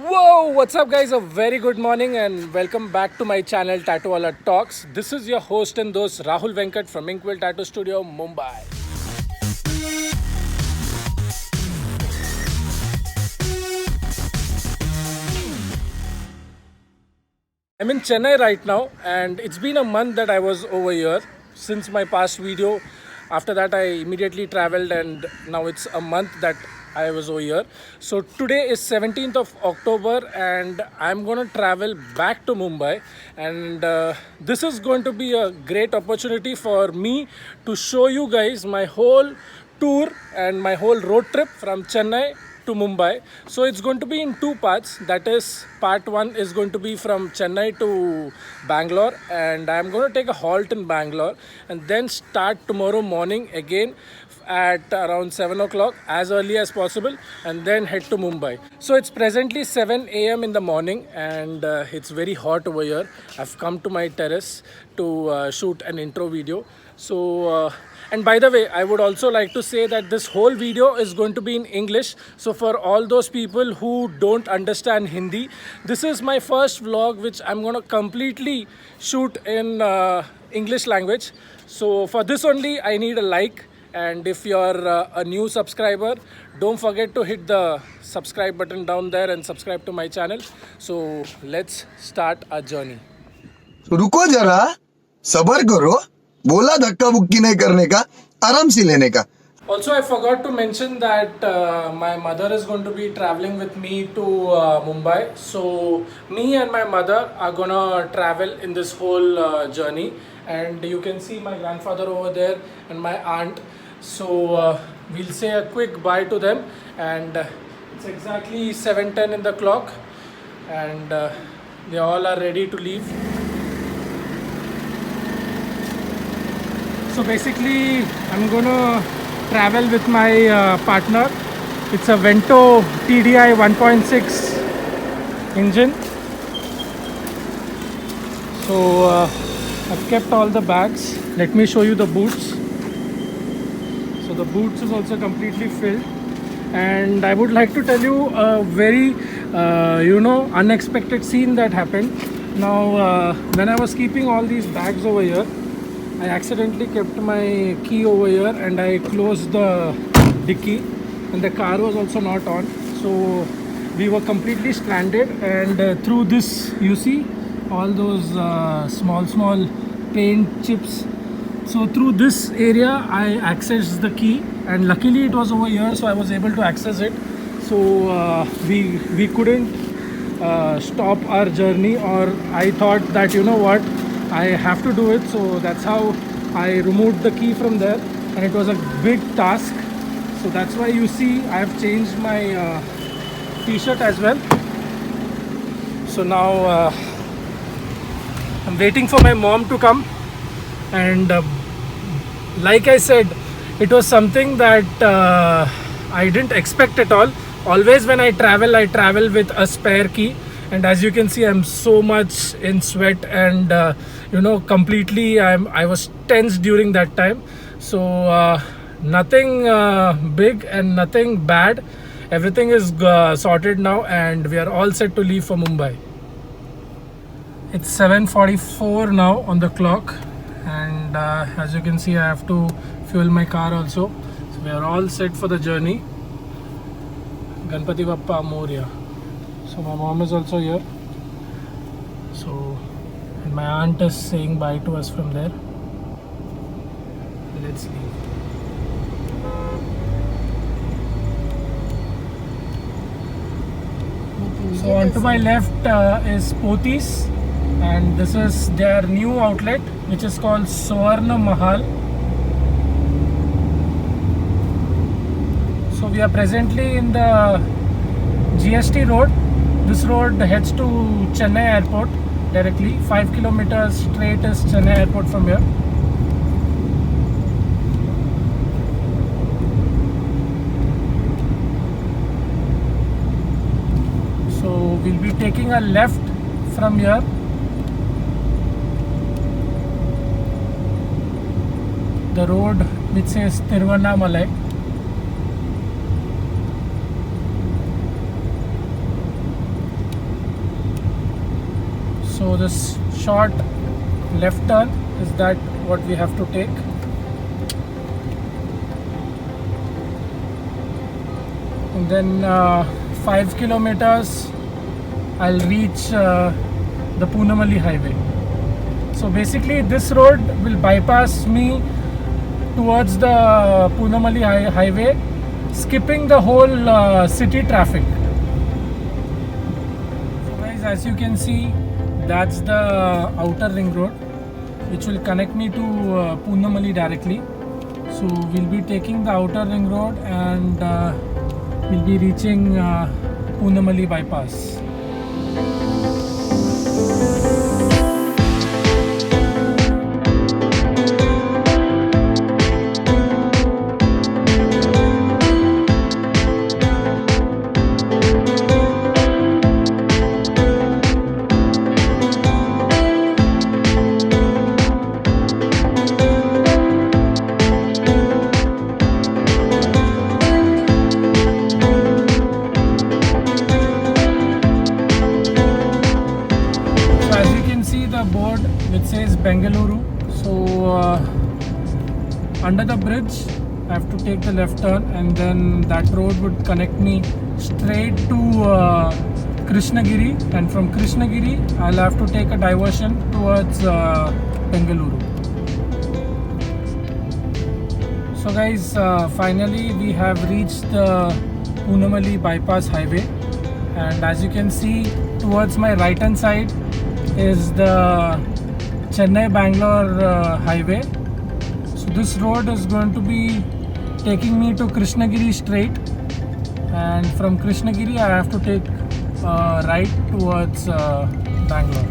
Whoa, what's up, guys? A very good morning and welcome back to my channel Tattoowala Talks. This is your host and host Rahul Venkat from Inkwell Tattoo Studio, Mumbai. I'm in Chennai right now, and it's been a month that I was over here since my past video. After that, I immediately traveled, and now it's a month that I was over here. So today is 17th of October, and I'm gonna travel back to Mumbai, and this is going to be a great opportunity for me to show you guys my whole tour and my whole road trip from Chennai to Mumbai. So it's going to be in two parts. That is, part one is going to be from Chennai to Bangalore, and I'm going to take a halt in Bangalore and then start tomorrow morning again at around 7 o'clock as early as possible and then head to Mumbai. So it's presently 7 a.m. in the morning, and it's very hot over here. I've come to my terrace to shoot an intro video. So and by the way, I would also like to say that this whole video is going to be in English. So for all those people who don't understand Hindi, this is my first vlog which I'm going to completely shoot in English language. So for this only, I need a like. And if you're a new subscriber, don't forget to hit the subscribe button down there and subscribe to my channel. So let's start our journey. तो रुको जरा, सबर करो. बोला धक्का बुक्की नहीं करने का, आराम से लेने का. Also, I forgot to mention that my mother is going to be traveling with me to Mumbai. So, me and my mother are gonna travel in this whole journey. And you can see my grandfather over there and my aunt. So, we'll say a quick bye to them. And it's exactly 7:10 in the clock. And they all are ready to leave. So basically, I'm gonna travel with my partner. It's a Vento TDI 1.6 engine. So I've kept all the bags. Let me show you the boots. So the boots is also completely filled. And I would like to tell you a very, unexpected scene that happened. Now, when I was keeping all these bags over here, I accidentally kept my key over here and I closed the dicky, and the car was also not on. So we were completely stranded, and through this you see all those small paint chips. So through this area I accessed the key, and luckily it was over here, so I was able to access it. So we couldn't stop our journey, or I thought that, you know what, I have to do it. So that's how I removed the key from there, and it was a big task. So that's why you see I have changed my t-shirt as well. So now I'm waiting for my mom to come, and like I said, it was something that I didn't expect at all. Always when I travel with a spare key, and as you can see, I'm so much in sweat, and completely I was tense during that time. So nothing big and nothing bad. Everything is sorted now, and we are all set to leave for Mumbai. It's 7:44 now on the clock, and as you can see, I have to fuel my car also. So we are all set for the journey. Ganpati Bappa Moria. So my mom is also here. So, and my aunt is saying bye to us from there. Let's leave. So on to my left is Pothys, and this is their new outlet, which is called Swarna Mahal. So we are presently in the GST road. This road heads to Chennai Airport directly. 5 kilometers straight is Chennai Airport from here. So we'll be taking a left from here. The road which says Tiruvannamalai. So this short left turn is that what we have to take. And then 5 kilometers I'll reach the Poonamali highway. So basically this road will bypass me towards the Poonamali highway, skipping the whole city traffic. So guys, as you can see, that's the outer ring road which will connect me to Poonamali directly. So we'll be taking the outer ring road and we'll be reaching Poonamali bypass. Which says Bengaluru. So under the bridge I have to take the left turn, and then that road would connect me straight to Krishnagiri, and from Krishnagiri I'll have to take a diversion towards Bengaluru. So guys, finally we have reached the Poonamali bypass highway, and as you can see, towards my right hand side is the Chennai-Bangalore highway. So this road is going to be taking me to Krishnagiri straight, and from Krishnagiri I have to take right towards Bangalore.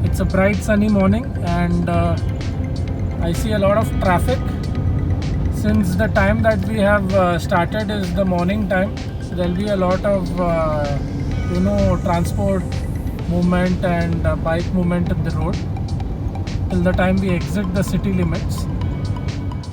It's a bright sunny morning, and I see a lot of traffic since the time that we have started is the morning time. So there will be a lot of transport movement and bike movement in the road till the time we exit the city limits.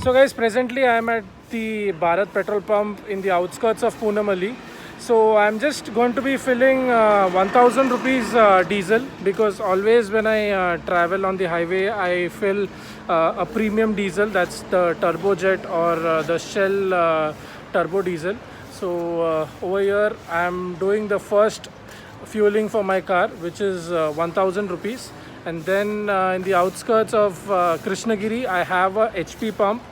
So guys, presently I am at the Bharat petrol pump in the outskirts of Poonamali. So I'm just going to be filling 1000 rupees diesel, because always when I travel on the highway I fill a premium diesel, that's the Turbojet or the Shell turbo diesel. So over here I am doing the first fueling for my car, which is 1000 rupees, and then in the outskirts of Krishnagiri I have a HP pump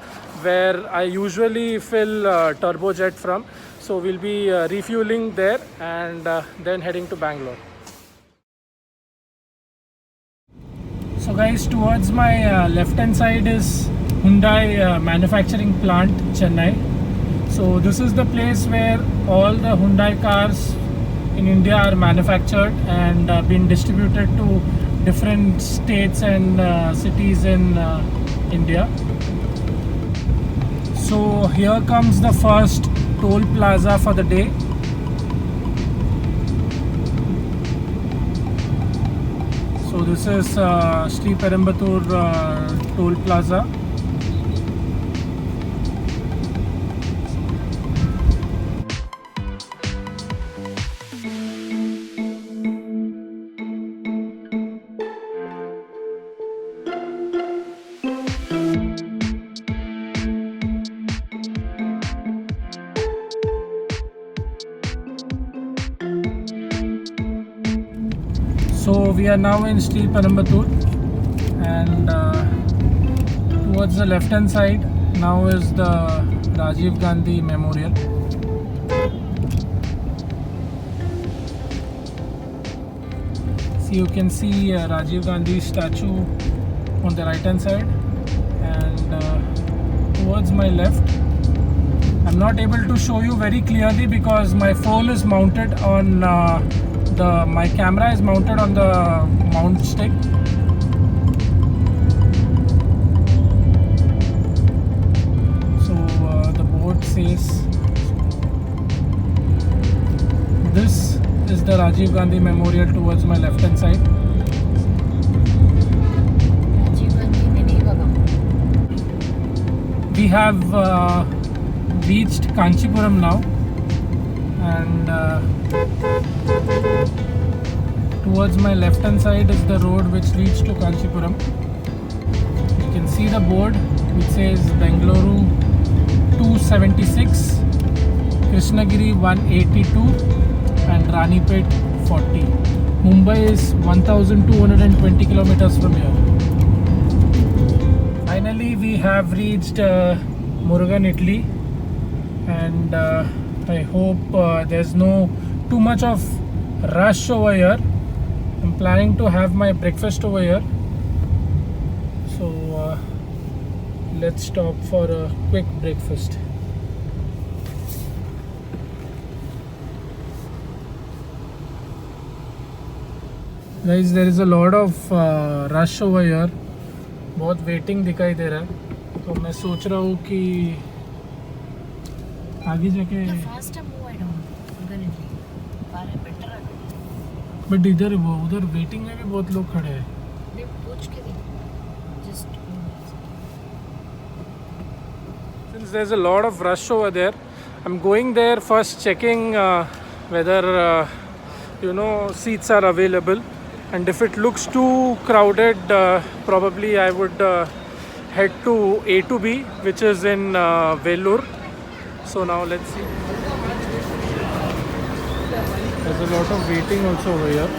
where I usually fill Turbojet from. So we'll be refueling there and then heading to Bangalore. So guys, towards my left hand side is Hyundai manufacturing plant, Chennai. So this is the place where all the Hyundai cars in India are manufactured and been distributed to different states and cities in India. So here comes the first toll plaza for the day. So this is Sri Perumbudur toll plaza. So we are now in Sri Perumbudur, and towards the left hand side now is the Rajiv Gandhi Memorial. So you can see Rajiv Gandhi statue on the right hand side, and towards my left, I'm not able to show you very clearly because my phone is mounted on my camera is mounted on the mount stick. So the board says this is the Rajiv Gandhi Memorial towards my left hand side. We have reached Kanchipuram now, and Towards my left hand side is the road which leads to Kanchipuram. You can see the board which says Bengaluru 276, Krishnagiri 182 and Ranipet 40. Mumbai is 1220 kilometers from here. Finally we have reached Murugan Italy, and I hope there's no too much of rush over here. I'm planning to have my breakfast over here, so let's stop for a quick breakfast. Guys, there is a lot of rush over here. बहुत waiting दिखाई दे रहा है, तो मैं सोच रहा हूँ कि आगे जाके, बट इधर वो उधर वेटिंग में भी बहुत लोग खड़े हैं. Since there's a lot of rush over there, I'm going there first, checking whether seats are available, and if it looks too crowded, probably I would head to A to B, which is in Vellore. So now let's see. There's a lot of waiting also over here.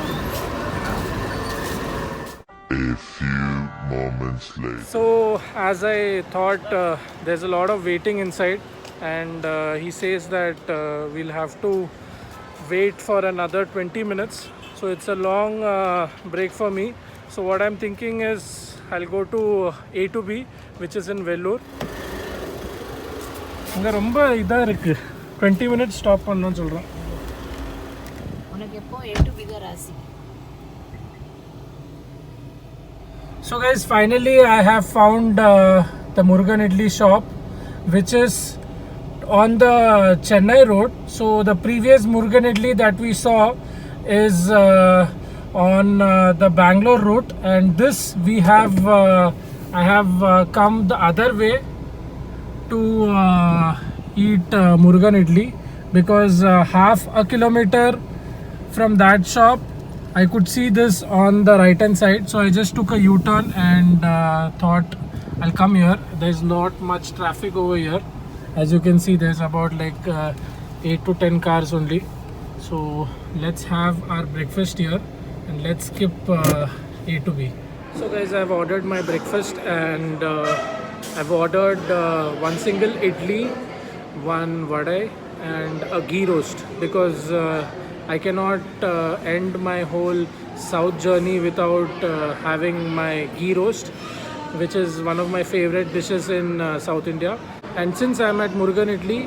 A few moments later. So as I thought, there's a lot of waiting inside, and he says that we'll have to wait for another 20 minutes. So it's a long break for me. So what I'm thinking is I'll go to A to B, which is in Vellore. இங்கே ரொம்ப இதாக இருக்குது, 20 minutes stop பண்ணணும்னு சொல்கிறேன். So guys, finally I have found the Murugan Idli shop, which is on the Chennai road. So the previous Murugan Idli that we saw is on the Bangalore route, and this we have I have come the other way to eat Murugan Idli, because half a kilometer from that shop I could see this on the right hand side. So I just took a U-turn and thought I'll come here. There's not much traffic over here. As you can see, there's about like 8 to 10 cars only. So let's have our breakfast here, and let's skip A to B. So guys, I've ordered my breakfast, and I've ordered one single idli, one vadai and a ghee roast, because I cannot end my whole south journey without having my ghee roast, which is one of my favorite dishes in South India. And since I'm at Murugan Idli,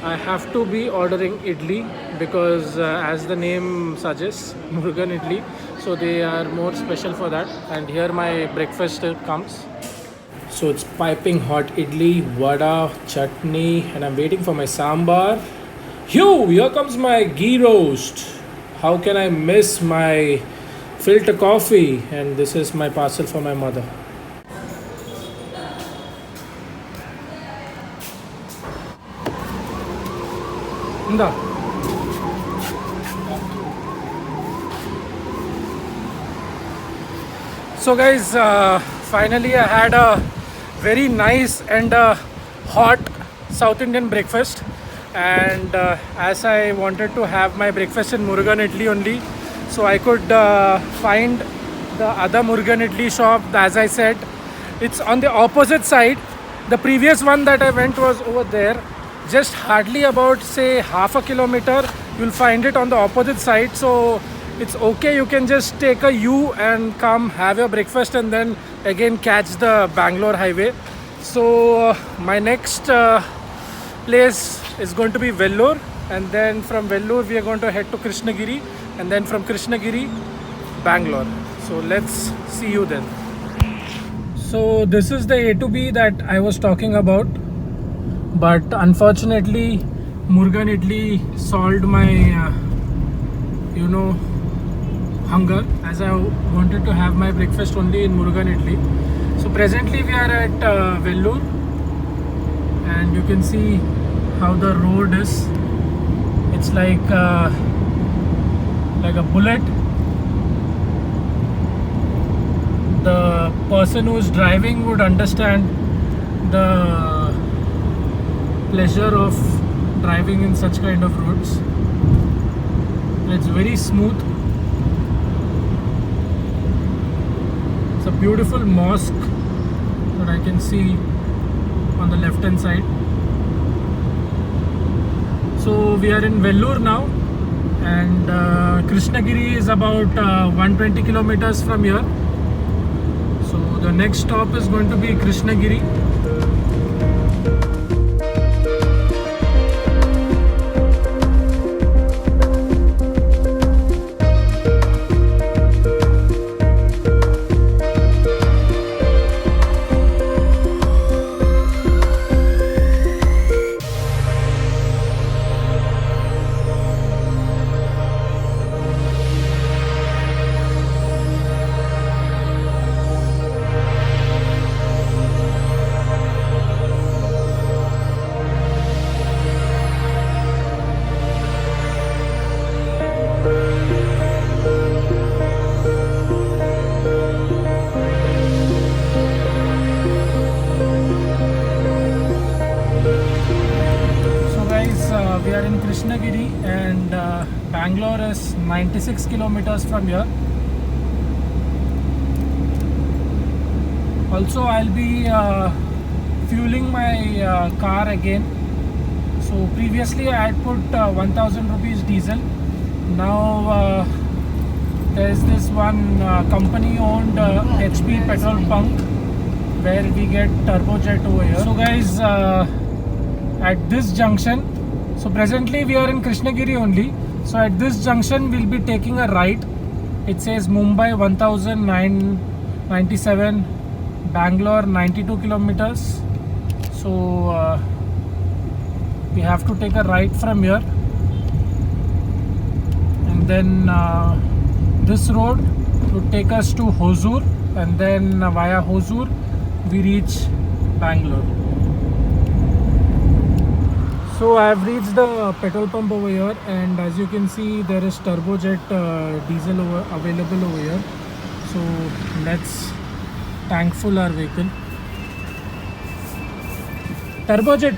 I have to be ordering idli, because as the name suggests, Murugan Idli, so they are more special for that. And here my breakfast comes. So it's piping hot idli, vada, chutney, and I'm waiting for my sambar. Here comes my ghee roast. How can I miss my filter coffee? And this is my parcel for my mother. Inda. So guys, finally I had a very nice and hot South Indian breakfast, and as I wanted to have my breakfast in Murugan Idli only, so I could find the other Murugan Idli shop. As I said, it's on the opposite side. The previous one that I went was over there, just hardly about say half a kilometer. You'll find it on the opposite side, so it's okay. You can just take a U and come have your breakfast, and then again catch the Bangalore highway. So my next place is going to be Vellore, and then from Vellore we are going to head to Krishnagiri, and then from Krishnagiri, Bangalore. So let's see you then. So this is the A to B that I was talking about, but unfortunately Murugan Idli solved my hunger, as I wanted to have my breakfast only in Murugan Idli. So presently we are at Vellore, and you can see how the road is. It's like a bullet, the person who is driving would understand the pleasure of driving in such kind of roads. It's very smooth. It's a beautiful mosque that I can see on the left hand side. So we are in Vellore now, and Krishnagiri is about 120 kilometers from here. So the next stop is going to be Krishnagiri. We are in Krishnagiri, and Bangalore is 96 kilometers from here. Also, I'll be fueling my car again. So previously I had put 1000 rupees diesel. Now there's this one company owned HP petrol pump where we get turbojet over here. So guys, at this junction, so presently we are in Krishnagiri only. So at this junction we'll be taking a right. It says Mumbai 1997, Bangalore 92 kilometers. So we have to take a right from here, and then this road would take us to Hosur, and then via Hosur we reach Bangalore. So I have reached the petrol pump over here, and as you can see there is turbojet diesel available over here. So let's tank full our vehicle. Turbojet.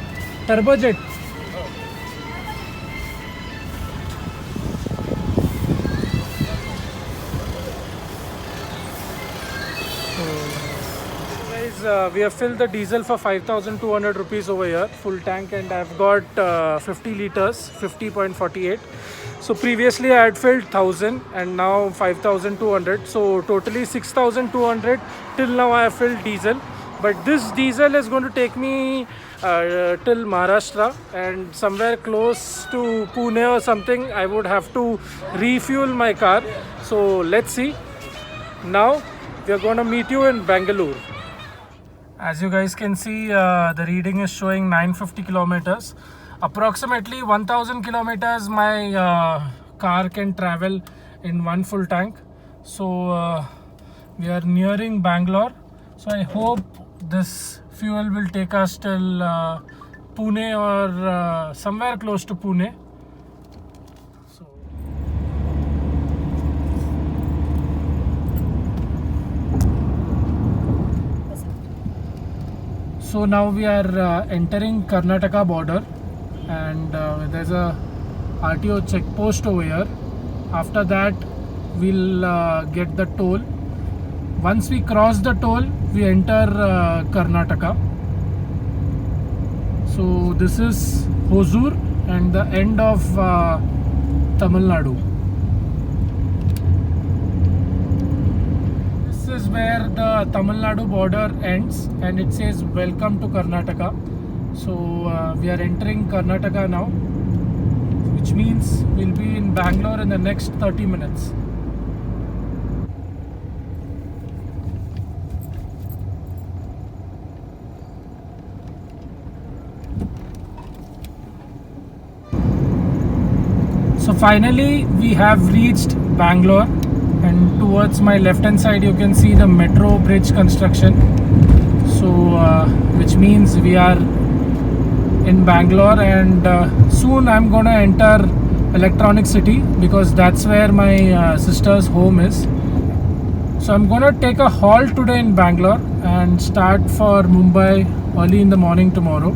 We have filled the diesel for 5,200 rupees over here, full tank, and I've got 50 liters, 50.48. So previously I had filled 1000 and now 5,200. So totally 6,200 till now I have filled diesel. But this diesel is going to take me till Maharashtra, and somewhere close to Pune or something I would have to refuel my car. So let's see. Now we are going to meet you in Bangalore. As you guys can see, the reading is showing 950 kilometers. Approximately 1000 kilometers my car can travel in one full tank. So we are nearing Bangalore. So I hope this fuel will take us till Pune or somewhere close to Pune. So now we are entering Karnataka border, and there's a RTO checkpost over here. After that we'll get the toll. Once we cross the toll, we enter Karnataka. So this is Hosur and the end of Tamil Nadu. This is where the Tamil Nadu border ends, and it says welcome to Karnataka. So we are entering Karnataka now, which means we'll be in Bangalore in the next 30 minutes. So finally we have reached Bangalore, and towards my left hand side you can see the metro bridge construction. So which means we are in Bangalore, and soon I'm gonna enter Electronic City because that's where my sister's home is. So I'm gonna take a halt today in Bangalore and start for Mumbai early in the morning tomorrow.